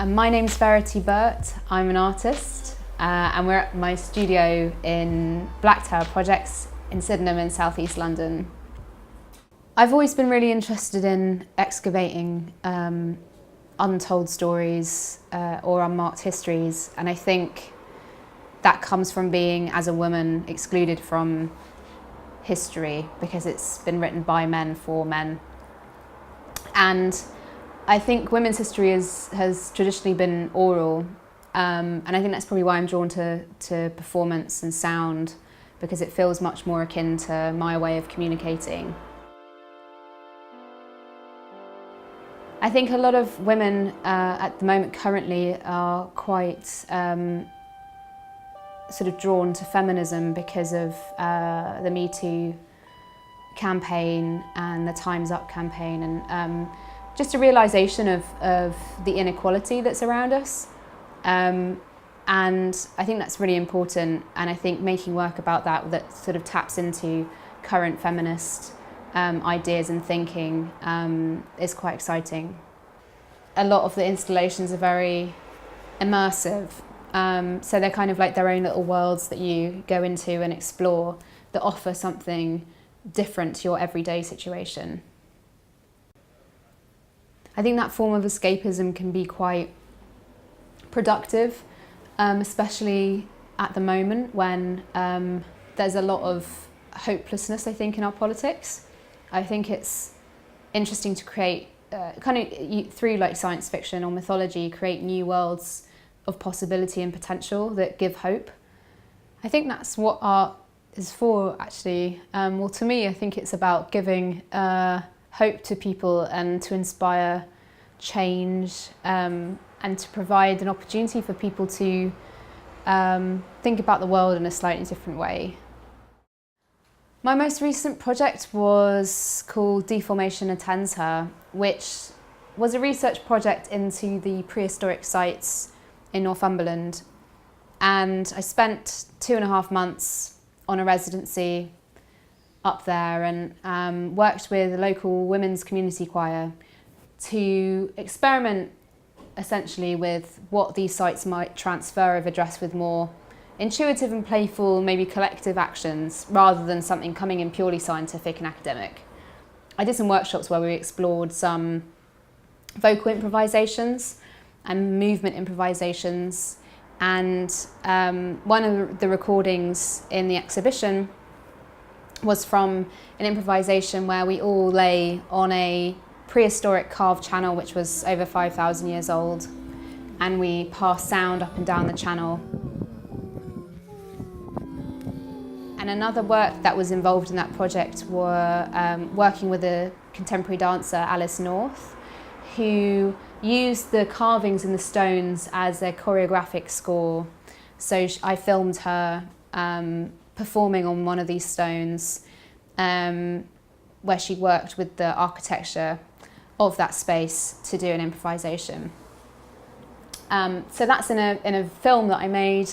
My name's Verity Birt. I'm an artist and we're at my studio in Black Tower Projects in Sydenham in South East London. I've always been really interested in excavating untold stories or unmarked histories, and I think that comes from being, as a woman, excluded from history because it's been written by men for men. And I think women's history has traditionally been oral, and I think that's probably why I'm drawn to performance and sound, because it feels much more akin to my way of communicating. I think a lot of women at the moment currently are quite sort of drawn to feminism because of the Me Too campaign and the Time's Up campaign, and just a realisation of the inequality that's around us. And I think that's really important, and I think making work about that sort of taps into current feminist ideas and thinking is quite exciting. A lot of the installations are very immersive, so they're kind of like their own little worlds that you go into and explore that offer something different to your everyday situation. I think that form of escapism can be quite productive, especially at the moment when there's a lot of hopelessness, I think, in our politics. I think it's interesting to create, through like science fiction or mythology, create new worlds of possibility and potential that give hope. I think that's what art is for, actually. Well, to me, I think it's about giving hope to people and to inspire change, and to provide an opportunity for people to think about the world in a slightly different way. My most recent project was called Deformation Attends Her, which was a research project into the prehistoric sites in Northumberland. And I spent 2.5 months on a residency up there and worked with a local women's community choir to experiment essentially with what these sites might transfer if addressed with more intuitive and playful, maybe collective actions, rather than something coming in purely scientific and academic. I did some workshops where we explored some vocal improvisations and movement improvisations, and one of the recordings in the exhibition was from an improvisation where we all lay on a prehistoric carved channel which was over 5,000 years old, and we passed sound up and down the channel. And another work that was involved in that project were working with a contemporary dancer, Alice North, who used the carvings in the stones as a choreographic score. So I filmed her performing on one of these stones, where she worked with the architecture of that space to do an improvisation. So that's in a film that I made,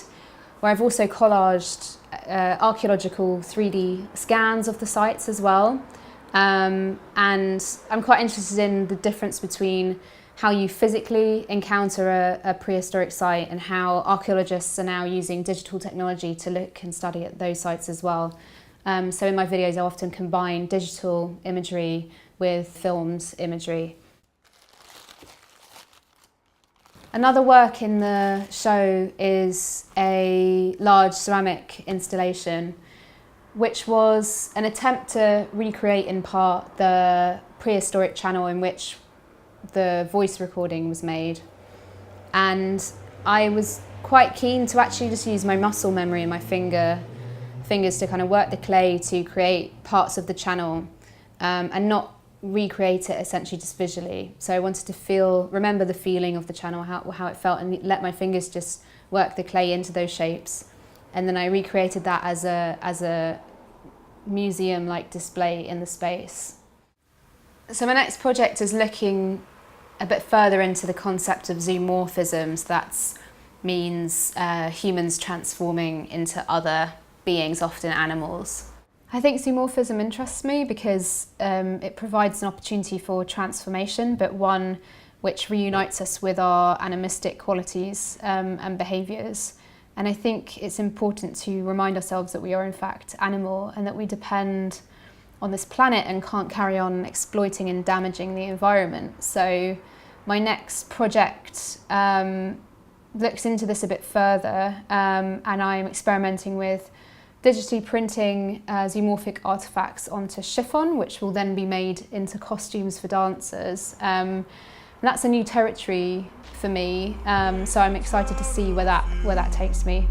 where I've also collaged archaeological 3D scans of the sites as well. And I'm quite interested in the difference between how you physically encounter a prehistoric site and how archaeologists are now using digital technology to look and study at those sites as well. So in my videos I often combine digital imagery with filmed imagery. Another work in the show is a large ceramic installation, which was an attempt to recreate in part the prehistoric channel in which the voice recording was made. And I was quite keen to actually just use my muscle memory and my fingers to kind of work the clay to create parts of the channel, and not recreate it essentially just visually. So I wanted to remember the feeling of the channel, how it felt, and let my fingers just work the clay into those shapes. And then I recreated that as a museum-like display in the space. So my next project is looking a bit further into the concept of zoomorphisms. That means humans transforming into other beings, often animals. I think zoomorphism interests me because it provides an opportunity for transformation, but one which reunites us with our animistic qualities and behaviours. And I think it's important to remind ourselves that we are in fact animal and that we depend on this planet and can't carry on exploiting and damaging the environment. So my next project looks into this a bit further, and I'm experimenting with digitally printing zoomorphic artefacts onto chiffon, which will then be made into costumes for dancers. And that's a new territory for me, so I'm excited to see where that takes me.